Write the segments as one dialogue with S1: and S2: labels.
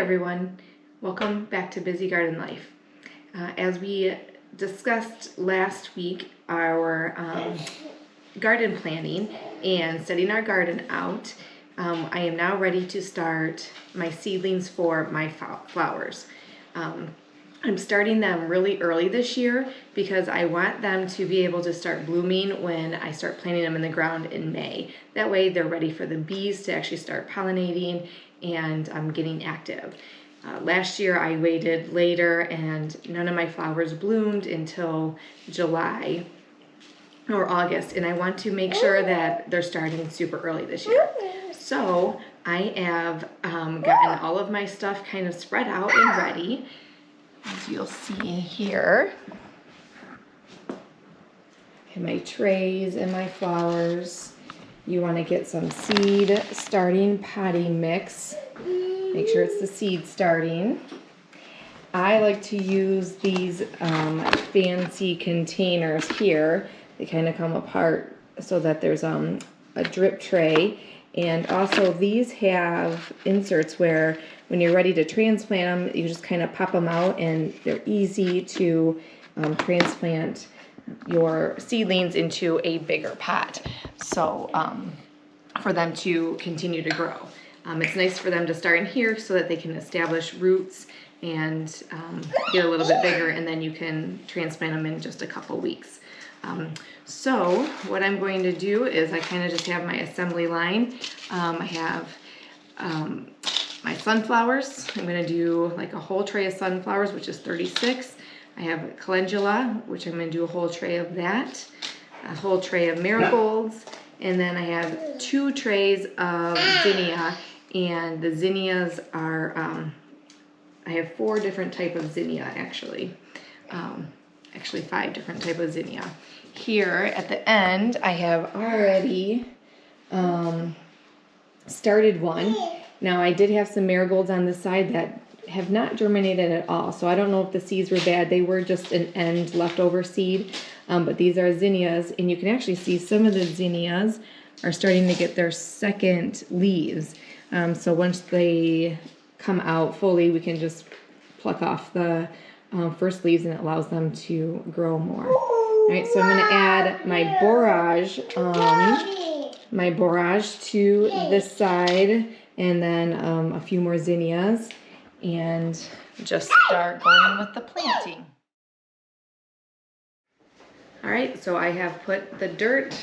S1: everyone, welcome back to Busy Garden Life. As we discussed last week, our garden planning and setting our garden out, I am now ready to start my seedlings for my flowers. I'm starting them really early this year because I want them to be able to start blooming when I start planting them in the ground in May. That way they're ready for the bees to actually start pollinating and getting active. Last year I waited later and none of my flowers bloomed until July or August, and I want to make sure that they're starting super early this year. So I have gotten all of my stuff kind of spread out and ready. As you'll see here, I have my trays and my flowers. You want to get some seed starting potting mix. Make sure it's the seed starting. I like to use these fancy containers here. They kind of come apart so that there's a drip tray. And also these have inserts where when you're ready to transplant them, you just kind of pop them out and they're easy to transplant your seedlings into a bigger pot. So for them to continue to grow. It's nice for them to start in here so that they can establish roots and get a little bit bigger, and then you can transplant them in just a couple weeks. So what I'm going to do is I kind of just have my assembly line. I have my sunflowers. I'm going to do like a whole tray of sunflowers, which is 36. I have calendula, which I'm going to do a whole tray of that, a whole tray of marigolds, and then I have 2 trays of zinnia, and the zinnias are, I have 4 different type of zinnia actually. Actually 5 different type of zinnia. Here at the end, I have already started one. Now I did have some marigolds on the side that have not germinated at all, so I don't know if the seeds were bad. They were just an end leftover seed, but these are zinnias, and you can actually see some of the zinnias are starting to get their second leaves. So once they come out fully, we can just pluck off the first leaves, and it allows them to grow more. All right, so I'm going to add my borage to this side, and then a few more zinnias, and just start going with the planting. All right, so I have put the dirt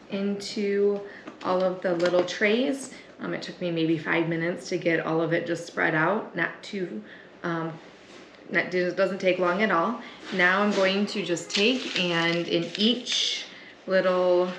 S1: into all of the little trays. It took me maybe 5 minutes to get all of it just spread out, not too, that doesn't take long at all. Now I'm going to just take and in each little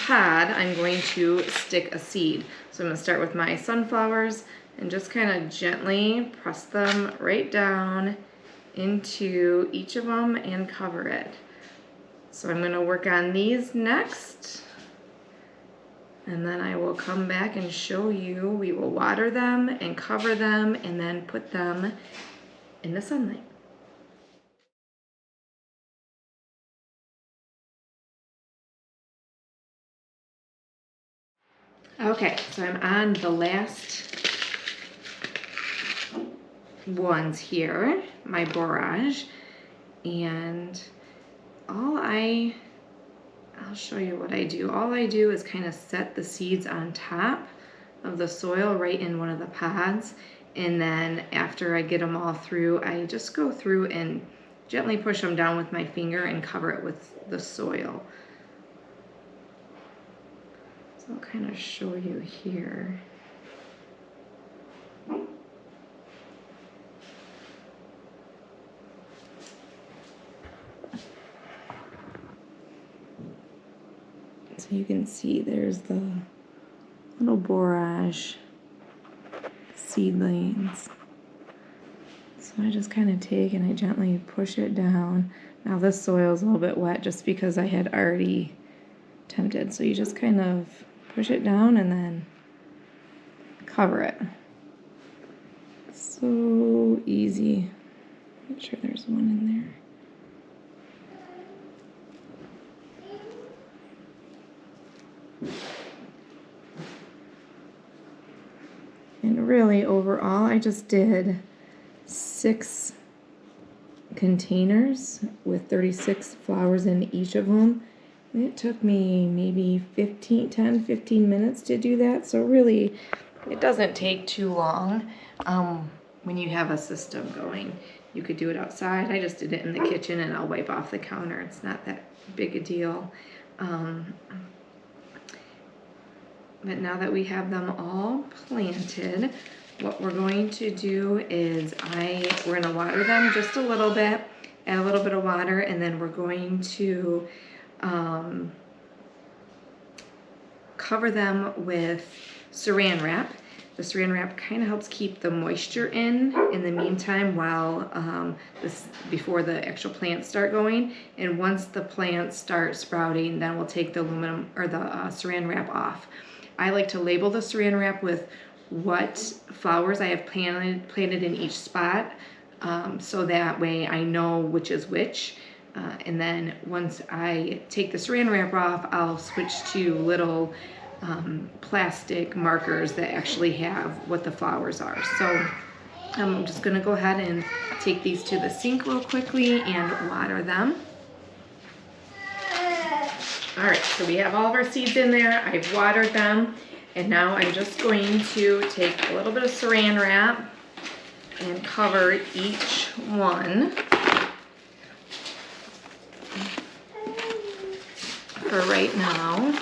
S1: pod, I'm going to stick a seed. So I'm going to start with my sunflowers and just kind of gently press them right down into each of them and cover it. So I'm going to work on these next, and then I will come back and show you. We will water them and cover them and then put them in the sunlight. Okay, so I'm on the last ones here, my borage, and I'll show you what I do. All I do is kind of set the seeds on top of the soil right in one of the pods, and then after I get them all through, I just go through and gently push them down with my finger and cover it with the soil. So I'll kind of show you here. So you can see there's the little borage seedlings. So I just kind of take and I gently push it down. Now this soil is a little bit wet just because I had already tempted. So you just kind of push it down and then cover it. So easy. Make sure there's one in there. really overall, I just did 6 containers with 36 flowers in each of them. And it took me maybe 10, 15 minutes to do that. So really, it doesn't take too long when you have a system going. You could do it outside. I just did it in the kitchen and I'll wipe off the counter. It's not that big a deal. But now that we have them all planted, what we're going to do is we're gonna water them just a little bit, add a little bit of water, and then we're going to cover them with saran wrap. The saran wrap kind of helps keep the moisture in the meantime while before the actual plants start going. And once the plants start sprouting, then we'll take the aluminum or the saran wrap off. I like to label the saran wrap with what flowers I have planted in each spot, so that way I know which is which. And then once I take the saran wrap off, I'll switch to little plastic markers that actually have what the flowers are. So I'm just gonna go ahead and take these to the sink real quickly and water them. All right, so we have all of our seeds in there. I've watered them, and now I'm just going to take a little bit of saran wrap and cover each one for right now.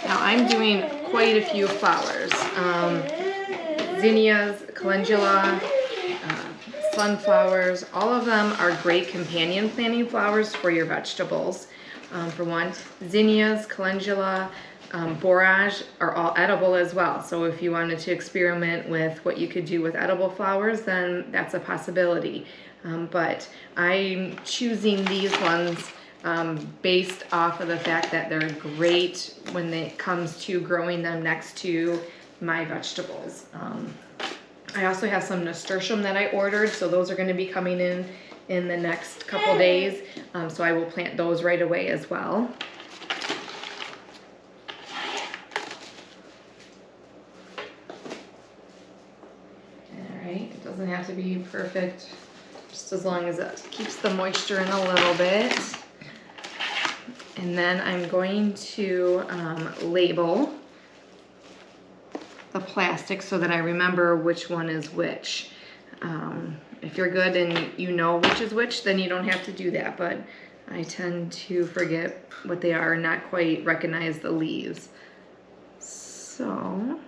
S1: Now I'm doing quite a few flowers. Zinnias, calendula, sunflowers, all of them are great companion planting flowers for your vegetables. For one, zinnias, calendula, borage are all edible as well. So if you wanted to experiment with what you could do with edible flowers, then that's a possibility. But I'm choosing these ones based off of the fact that they're great when it comes to growing them next to my vegetables. I also have some nasturtium that I ordered, so those are going to be coming in the next couple days, so I will plant those right away as well. Alright, it doesn't have to be perfect, just as long as it keeps the moisture in a little bit. And then I'm going to label the plastic so that I remember which one is which. If you're good and you know which is which, then you don't have to do that, but I tend to forget what they are and not quite recognize the leaves. So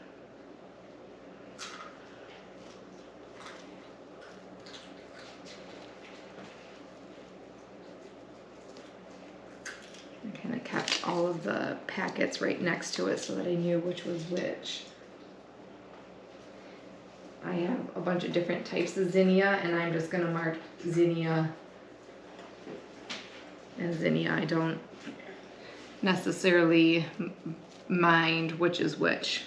S1: I kind of kept all of the packets right next to it so that I knew which was which. I have a bunch of different types of zinnia, and I'm just going to mark zinnia as zinnia. I don't necessarily mind which is which.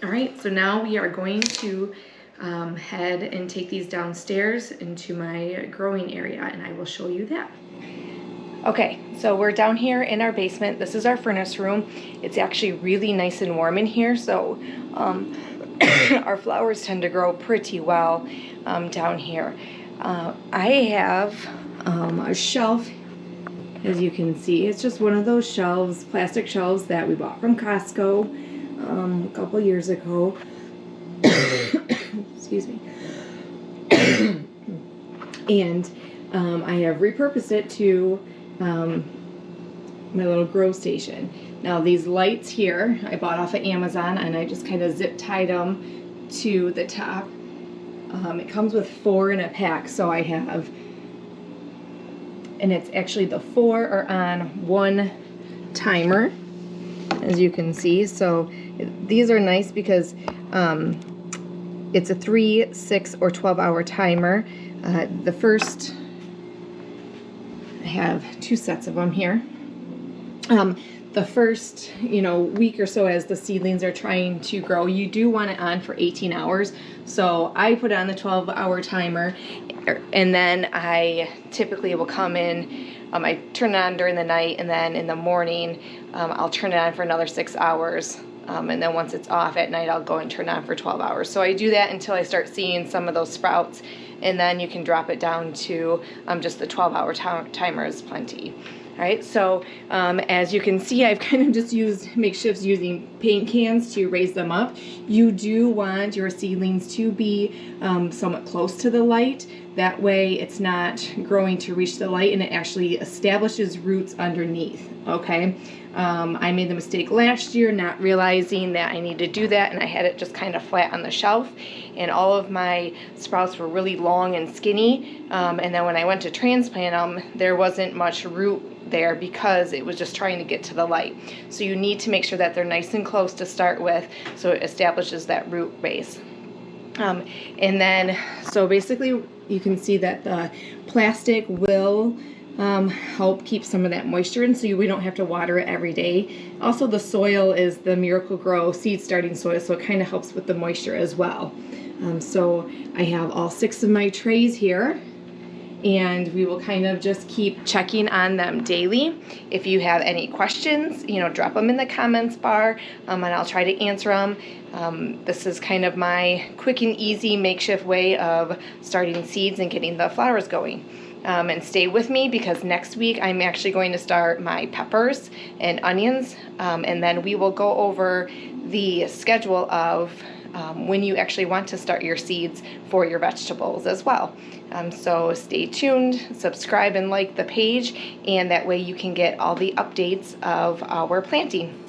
S1: All right, so now we are going to head and take these downstairs into my growing area, and I will show you that. Okay, so we're down here in our basement. This is our furnace room. It's actually really nice and warm in here, so our flowers tend to grow pretty well down here. I have a shelf, as you can see. It's just one of those shelves, plastic shelves that we bought from Costco a couple years ago. Excuse me. And I have repurposed it to my little grow station. Now these lights here I bought off of Amazon, and I just kind of zip tied them to the top. It comes with 4 in a pack, so I have, and it's actually the 4 are on one timer, as you can see. So these are nice because it's a 3, 6, or 12-hour timer. The first, I have 2 sets of them here. The first, week or so as the seedlings are trying to grow, you do want it on for 18 hours. So I put it on the 12-hour timer, and then I typically will come in, I turn it on during the night, and then in the morning, I'll turn it on for another 6 hours. And then once it's off at night, I'll go and turn it on for 12 hours. So I do that until I start seeing some of those sprouts, and then you can drop it down to just the 12-hour timer is plenty. All right, so as you can see, I've kind of just used makeshifts using paint cans to raise them up. You do want your seedlings to be somewhat close to the light. That way it's not growing to reach the light, and it actually establishes roots underneath, okay? I made the mistake last year not realizing that I need to do that, and I had it just kind of flat on the shelf, and all of my sprouts were really long and skinny, and then when I went to transplant them, there wasn't much root there because it was just trying to get to the light. So you need to make sure that they're nice and close to start with, so it establishes that root base. And then, so basically you can see that the plastic will help keep some of that moisture in, so we don't have to water it every day. Also, the soil is the Miracle-Gro seed starting soil, so it kind of helps with the moisture as well. So I have all 6 of my trays here, and we will kind of just keep checking on them daily. If you have any questions, drop them in the comments bar, and I'll try to answer them. This is kind of my quick and easy makeshift way of starting seeds and getting the flowers going. And stay with me, because next week I'm actually going to start my peppers and onions, and then we will go over the schedule of when you actually want to start your seeds for your vegetables as well. So stay tuned, subscribe and like the page, and that way you can get all the updates of our planting.